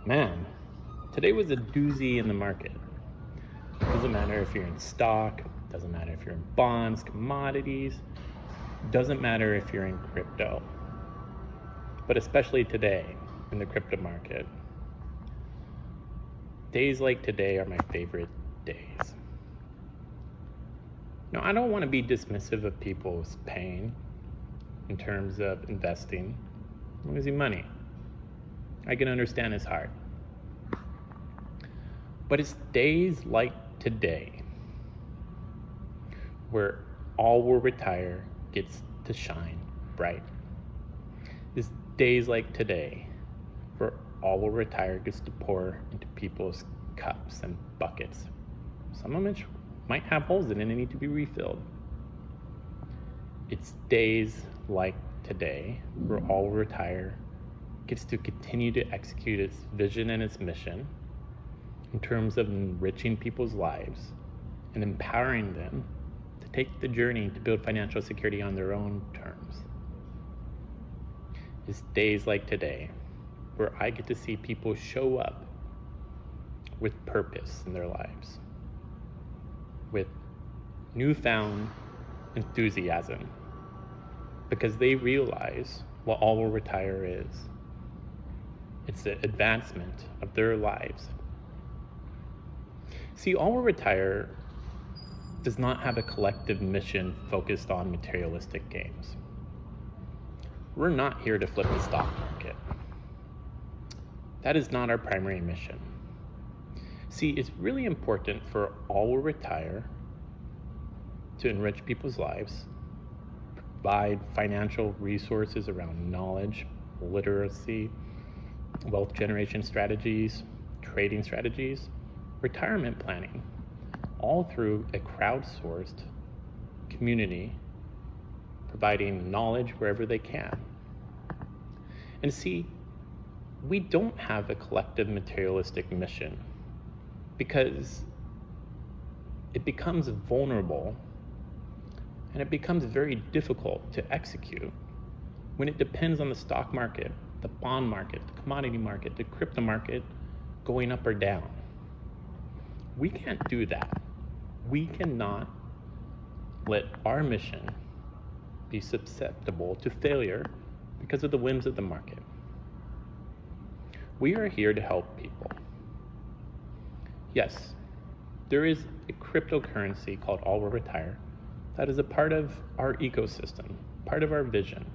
Man, today was a doozy in the market. Doesn't matter if you're in stock, doesn't matter if you're in bonds, commodities, doesn't matter if you're in crypto. But especially today in the crypto market. Days like today are my favorite days. Now, I don't want to be dismissive of people's pain in terms of investing, losing money. I can understand it's hard. But it's days like today where all will retire gets to shine bright. It's days like today where all will retire gets to pour into people's cups and buckets. Some of which might have holes in it and need to be refilled. It's days like today where all will retire gets to continue to execute its vision and its mission in terms of enriching people's lives and empowering them to take the journey to build financial security on their own terms. It's days like today where I get to see people show up with purpose in their lives, with newfound enthusiasm, because they realize what all will retire is. It's the advancement of their lives. See, all will retire does not have a collective mission focused on materialistic gains. We're not here to flip the stock market. That is not our primary mission. See, it's really important for all will retire to enrich people's lives, provide financial resources around knowledge, literacy, wealth generation strategies, trading strategies, retirement planning, all through a crowdsourced community providing knowledge wherever they can. And see, we don't have a collective materialistic mission because it becomes vulnerable and it becomes very difficult to execute when it depends on the stock market, the bond market, the commodity market, the crypto market going up or down. We can't do that. We cannot let our mission be susceptible to failure because of the whims of the market. We are here to help people. Yes, there is a cryptocurrency called All Will Retire that is a part of our ecosystem, part of our vision.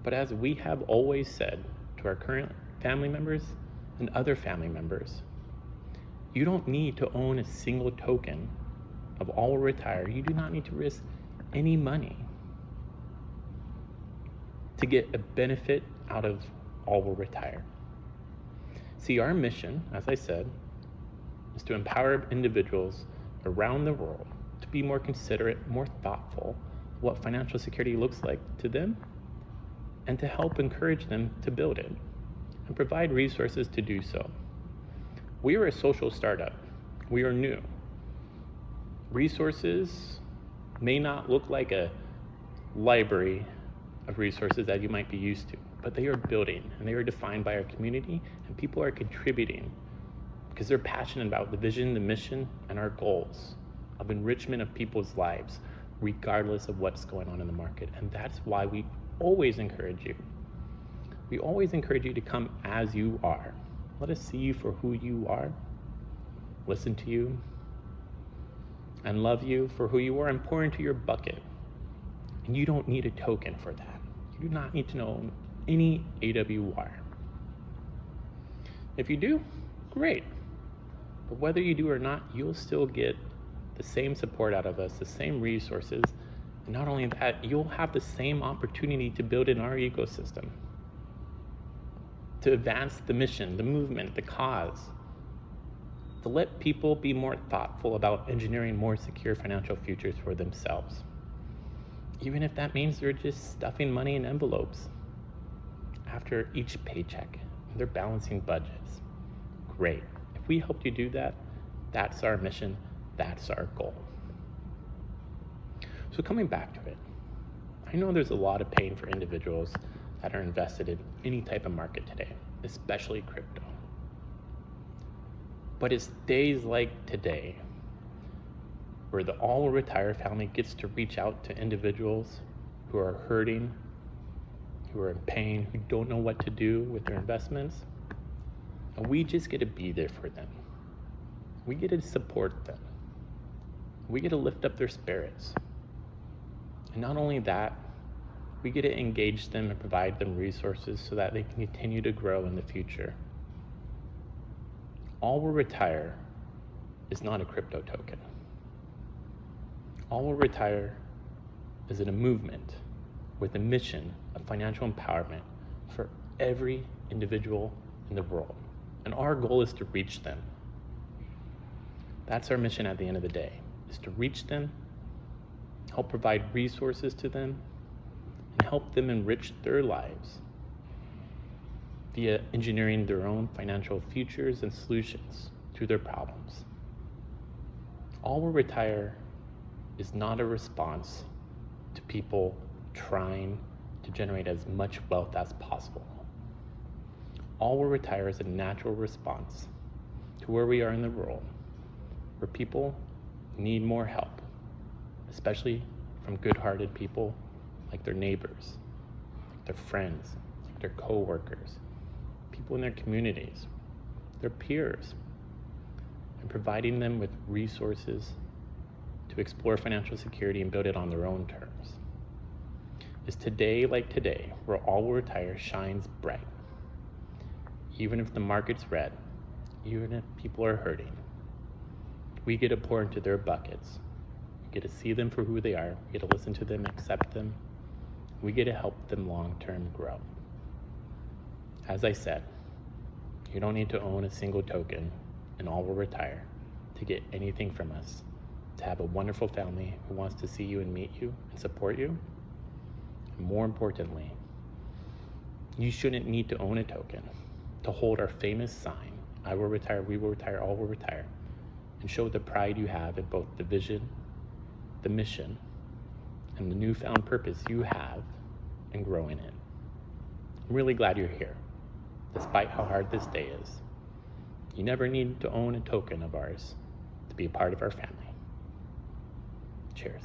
But as we have always said to our current family members and other family members, you don't need to own a single token of All Will Retire. You do not need to risk any money to get a benefit out of All Will Retire. See, our mission, as I said, is to empower individuals around the world to be more considerate, more thoughtful what financial security looks like to them, and to help encourage them to build it and provide resources to do so. We are a social startup. We are new. Resources may not look like a library of resources that you might be used to, but they are building and they are defined by our community, and people are contributing because they're passionate about the vision, the mission, and our goals of enrichment of people's lives, regardless of what's going on in the market. And that's why we always encourage you. We always encourage you to come as you are. Let us see you for who you are, listen to you, and love you for who you are, and pour into your bucket. And you don't need a token for that. You do not need to know any AWR. If you do, great. But whether you do or not, you'll still get the same support out of us, the same resources. And not only that, you'll have the same opportunity to build in our ecosystem, to advance the mission, the movement, the cause, to let people be more thoughtful about engineering more secure financial futures for themselves. Even if that means they're just stuffing money in envelopes after each paycheck, they're balancing budgets. Great. If we helped you do that, that's our mission, that's our goal. So coming back to it, I know there's a lot of pain for individuals that are invested in any type of market today, especially crypto. But it's days like today where the All Will Retire family gets to reach out to individuals who are hurting, who are in pain, who don't know what to do with their investments. And we just get to be there for them. We get to support them. We get to lift up their spirits. And not only that, we get to engage them and provide them resources so that they can continue to grow in the future. All Will Retire is not a crypto token. All Will Retire is in a movement with a mission of financial empowerment for every individual in the world. And our goal is to reach them. That's our mission at the end of the day, is to reach them, help provide resources to them, and help them enrich their lives via engineering their own financial futures and solutions to their problems. All Will Retire is not a response to people trying to generate as much wealth as possible. All Will Retire is a natural response to where we are in the world, where people need more help, especially from good-hearted people like their neighbors, like their friends, like their co-workers, people in their communities, their peers, and providing them with resources to explore financial security and build it on their own terms. Is today like today, where All Will Retire shines bright. Even if the market's red, even if people are hurting, we get to pour into their buckets. We get to see them for who they are. We get to listen to them, accept them. We get to help them long-term grow. As I said, you don't need to own a single token and All Will Retire to get anything from us. To have a wonderful family who wants to see you and meet you and support you. And more importantly, you shouldn't need to own a token to hold our famous sign, I will retire, we will retire, all will retire, and show the pride you have in both the vision, the mission, and the newfound purpose you have in growing it. I'm really glad you're here, despite how hard this day is. You never need to own a token of ours to be a part of our family. Cheers.